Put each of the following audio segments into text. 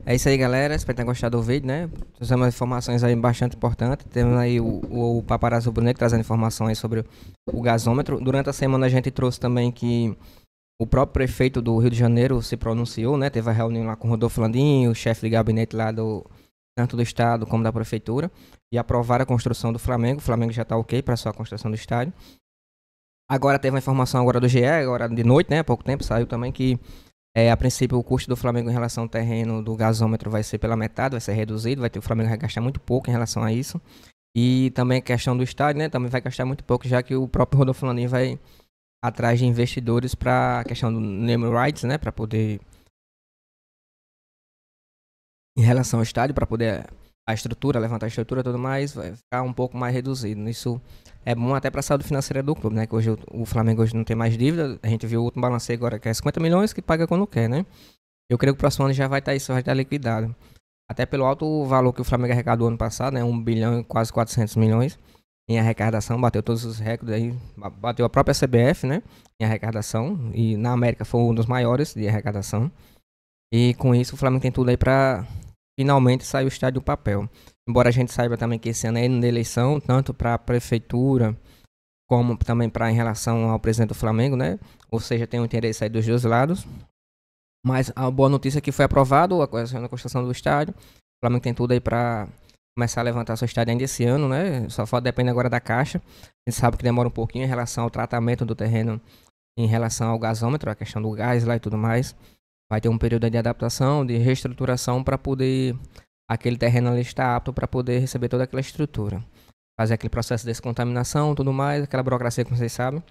É isso aí, galera. Espero que tenham gostado do vídeo, né? Trouxemos informações aí bastante importantes. Temos aí o Paparazzo Boneco trazendo informações sobre o gasômetro. Durante a semana a gente trouxe também que o próprio prefeito do Rio de Janeiro se pronunciou, né? Teve a reunião lá com o Rodolfo Landim, o chefe de gabinete lá tanto do estado como da prefeitura, e aprovaram a construção do Flamengo. O Flamengo já está ok para a sua construção do estádio. Agora teve uma informação agora do GE, agora de noite, né? Há pouco tempo saiu também que a princípio, o custo do Flamengo em relação ao terreno do gasômetro vai ser pela metade, vai ser reduzido, o Flamengo vai gastar muito pouco em relação a isso. E também a questão do estádio, né, também vai gastar muito pouco, já que o próprio Rodolfo Landim vai atrás de investidores para a questão do name rights, né, para poder, em relação ao estádio, para poder a estrutura, levantar a estrutura e tudo mais, vai ficar um pouco mais reduzido. Isso é bom até para a saúde financeira do clube, né, que hoje o Flamengo hoje não tem mais dívida, a gente viu o último balanceio agora que é 50 milhões, que paga quando quer, né. Eu creio que o próximo ano já vai estar isso, vai estar liquidado. Até pelo alto valor que o Flamengo arrecadou ano passado, né? 1 bilhão e quase 400 milhões em arrecadação, bateu todos os recordes aí, bateu a própria CBF, né? Em arrecadação, e na América foi um dos maiores de arrecadação. E com isso o Flamengo tem tudo aí para finalmente sair o estádio do papel. Embora a gente saiba também que esse ano é ano de eleição, tanto para a prefeitura como também para em relação ao presidente do Flamengo, né? Ou seja, tem um interesse aí dos dois lados. Mas a boa notícia é que foi aprovado a construção do estádio. O Flamengo tem tudo aí para começar a levantar seu estádio ainda esse ano, né? Só falta depende agora da Caixa. A gente sabe que demora um pouquinho em relação ao tratamento do terreno, em relação ao gasômetro, a questão do gás lá e tudo mais. Vai ter um período de adaptação, de reestruturação para poder aquele terreno ali estar apto para poder receber toda aquela estrutura. Fazer aquele processo de descontaminação, tudo mais, aquela burocracia que vocês sabem,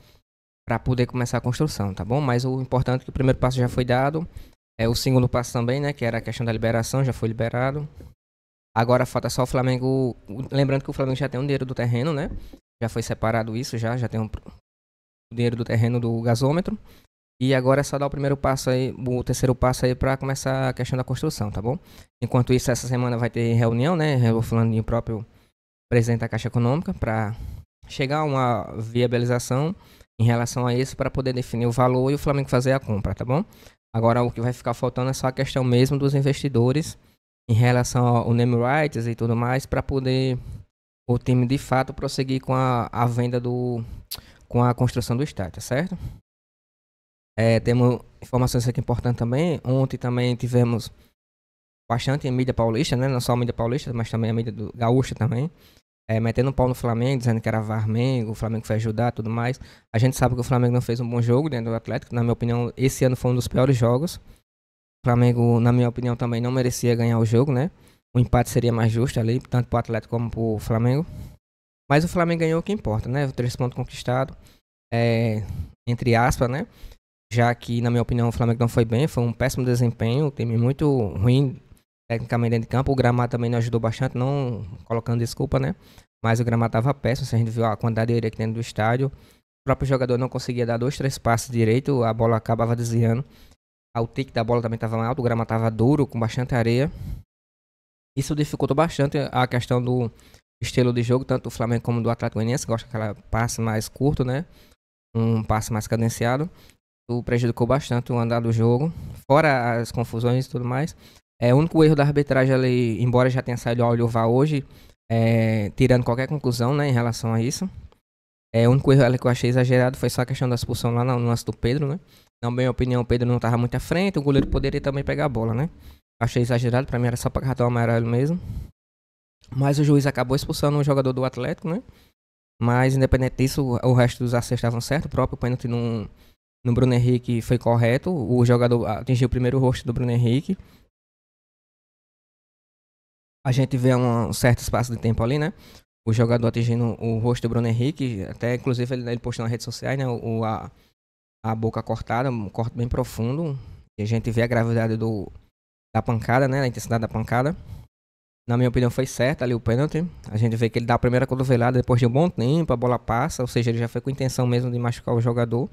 para poder começar a construção, tá bom? Mas o importante é que o primeiro passo já foi dado, o segundo passo também, né, que era a questão da liberação, já foi liberado. Agora falta só o Flamengo, lembrando que o Flamengo já tem um dinheiro do terreno, né? Já foi separado isso, já tem o dinheiro do terreno do gasômetro. E agora é só dar o primeiro passo aí, o terceiro passo aí para começar a questão da construção, tá bom? Enquanto isso, essa semana vai ter reunião, né? Eu falando em próprio presidente da Caixa Econômica para chegar a uma viabilização em relação a isso para poder definir o valor e o Flamengo fazer a compra, tá bom? Agora o que vai ficar faltando é só a questão mesmo dos investidores em relação ao name rights e tudo mais para poder o time de fato prosseguir com a venda com a construção do estádio, tá certo? Temos informações aqui importantes também. Ontem também tivemos bastante em mídia paulista, né? Não só a mídia paulista, mas também a mídia gaúcha também. Metendo um pau no Flamengo, dizendo que era Varmengo, o Flamengo foi ajudar tudo mais. A gente sabe que o Flamengo não fez um bom jogo dentro do Atlético. Na minha opinião, esse ano foi um dos piores jogos. O Flamengo, na minha opinião, também não merecia ganhar o jogo, né? O empate seria mais justo ali, tanto para o Atlético como para o Flamengo. Mas o Flamengo ganhou o que importa, né? 3 pontos conquistados, entre aspas, né? Já que, na minha opinião, o Flamengo não foi bem, foi um péssimo desempenho, um time muito ruim tecnicamente dentro de campo. O gramado também não ajudou bastante, não colocando desculpa, né? Mas o gramado estava péssimo, se a gente viu a quantidade de areia aqui dentro do estádio. O próprio jogador não conseguia dar 2, 3 passes direito, a bola acabava desviando. O tique da bola também estava alto, o gramado estava duro, com bastante areia. Isso dificultou bastante a questão do estilo de jogo, tanto do Flamengo como do Atlético Goianiense, que gosta daquela passe mais curto, né? Um passe mais cadenciado. Isso prejudicou bastante o andar do jogo, fora as confusões e tudo mais. O único erro da arbitragem ali, embora já tenha saído ao VAR hoje, tirando qualquer conclusão, né, em relação a isso. O único erro ali que eu achei exagerado foi só a questão da expulsão lá no lance do Pedro, né? Na minha opinião, o Pedro não estava muito à frente, o goleiro poderia também pegar a bola, né? Achei exagerado, pra mim era só para cartão amarelo mesmo. Mas o juiz acabou expulsando o jogador do Atlético, né? Mas independente disso, o resto dos acertos estavam certos. O próprio pênalti no Bruno Henrique foi correto. O jogador atingiu o primeiro rosto do Bruno Henrique. A gente vê um certo espaço de tempo ali, né? O jogador atingindo o rosto do Bruno Henrique. Até, inclusive, ele postou nas redes sociais, né? A boca cortada, um corte bem profundo. E a gente vê a gravidade da pancada, né? A intensidade da pancada. Na minha opinião, foi certo ali o pênalti. A gente vê que ele dá a primeira cotovelada depois de um bom tempo, a bola passa. Ou seja, ele já foi com intenção mesmo de machucar o jogador.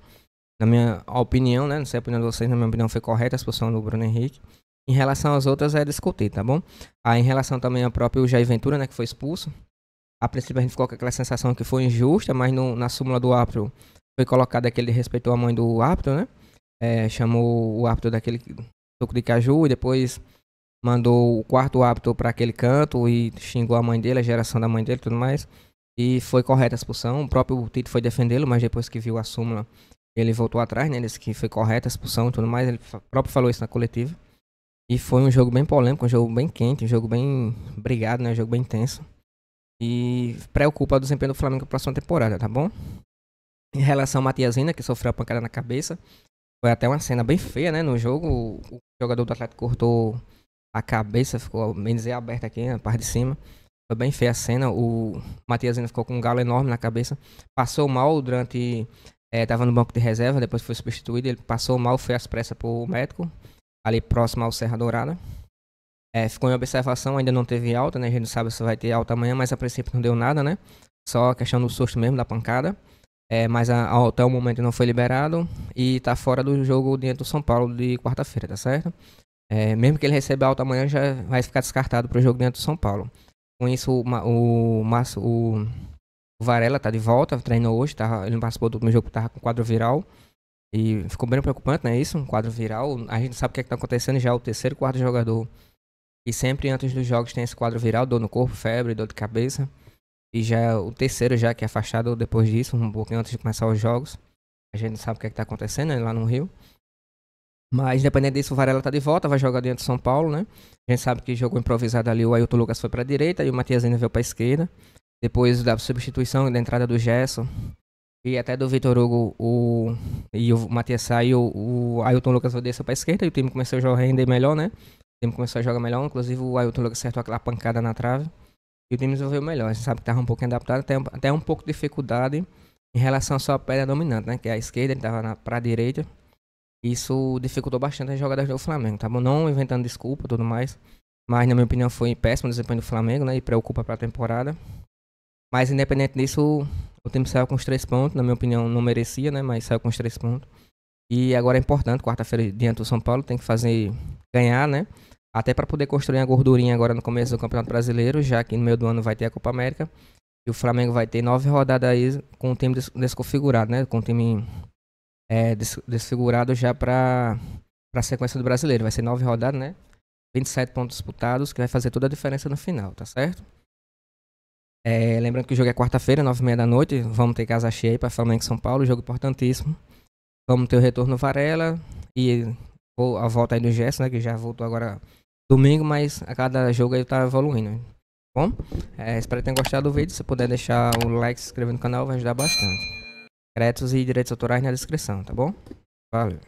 Na minha opinião, né? Não sei a opinião de vocês, na minha opinião foi correta a expulsão do Bruno Henrique. Em relação às outras é discutir, tá bom? Em relação também ao próprio Jair Ventura, né? Que foi expulso. A princípio a gente ficou com aquela sensação que foi injusta, mas na súmula do árbitro foi colocado que ele respeitou a mãe do árbitro, né? Chamou o árbitro daquele suco de caju e depois mandou o quarto árbitro para aquele canto e xingou a mãe dele, a geração da mãe dele e tudo mais. E foi correta a expulsão. O próprio Tite foi defendê-lo, mas depois que viu a súmula, ele voltou atrás, né? Disse que foi correta a expulsão e tudo mais. Ele próprio falou isso na coletiva. E foi um jogo bem polêmico, um jogo bem quente, um jogo bem brigado, né? Um jogo bem intenso. E preocupa o desempenho do Flamengo na próxima temporada, tá bom? Em relação ao Matiasina, que sofreu a pancada na cabeça, foi até uma cena bem feia, né? No jogo, o jogador do Atlético cortou a cabeça, ficou bem dizer aberta aqui, na parte de cima. Foi bem feia a cena. O Matiasina ficou com um galo enorme na cabeça. Passou mal durante. Tava no banco de reserva, depois foi substituído. Ele passou mal, foi às pressas pro médico, ali próximo ao Serra Dourada. Ficou em observação, ainda não teve alta, né? A gente não sabe se vai ter alta amanhã, mas a princípio não deu nada, né? Só a questão do susto mesmo, da pancada. Mas até o momento não foi liberado e tá fora do jogo diante do São Paulo de quarta-feira, tá certo? Mesmo que ele receba alta amanhã, já vai ficar descartado pro jogo diante do São Paulo. Com isso, o Varela tá de volta, treinou hoje, ele não participou do último jogo, tava com quadro viral. E ficou bem preocupante, né? Isso, um quadro viral. A gente sabe o que é que tá acontecendo já, o terceiro, quarto jogador. E sempre antes dos jogos tem esse quadro viral, dor no corpo, febre, dor de cabeça. E já o terceiro já que é afastado depois disso, um pouquinho antes de começar os jogos. A gente não sabe o que é que tá acontecendo, né, lá no Rio. Mas independente disso, o Varela tá de volta, vai jogar diante do São Paulo, né? A gente sabe que jogou improvisado ali, o Ailton Lucas foi pra direita e o Matias ainda veio pra esquerda. Depois da substituição e da entrada do Gerson e até do Vitor Hugo, e o Matias saiu, o Ailton Lucas desceu pra esquerda e o time começou a render melhor, né? O time começou a jogar melhor, inclusive o Ailton Lucas acertou aquela pancada na trave. E o time desenvolveu melhor. A gente sabe que estava um pouquinho adaptado, até um pouco de dificuldade em relação à sua perna dominante, né? Que é a esquerda, ele estava para a direita. Isso dificultou bastante as jogadas do Flamengo, tá bom? Não inventando desculpa e tudo mais. Mas, na minha opinião, foi péssimo o desempenho do Flamengo, né? E preocupa para a temporada. Mas, independente disso, o time saiu com os 3 pontos. Na minha opinião, não merecia, né? Mas saiu com os 3 pontos. E agora é importante, quarta-feira, diante do São Paulo, tem que ganhar, né? Até para poder construir a gordurinha agora no começo do Campeonato Brasileiro, já que no meio do ano vai ter a Copa América. E o Flamengo vai ter 9 rodadas aí com o time desconfigurado, né? Com o time desfigurado já para a sequência do Brasileiro. Vai ser 9 rodadas, né? 27 pontos disputados, que vai fazer toda a diferença no final, tá certo? Lembrando que o jogo é quarta-feira, 9h30 da noite. Vamos ter casa cheia aí para Flamengo e São Paulo, jogo importantíssimo. Vamos ter o retorno no Varela e a volta aí do Gerson, né? Que já voltou agora domingo, mas a cada jogo aí tá evoluindo. Bom, espero que tenham gostado do vídeo. Se puder deixar o like, se inscrever no canal, vai ajudar bastante. Créditos e direitos autorais na descrição, tá bom? Valeu.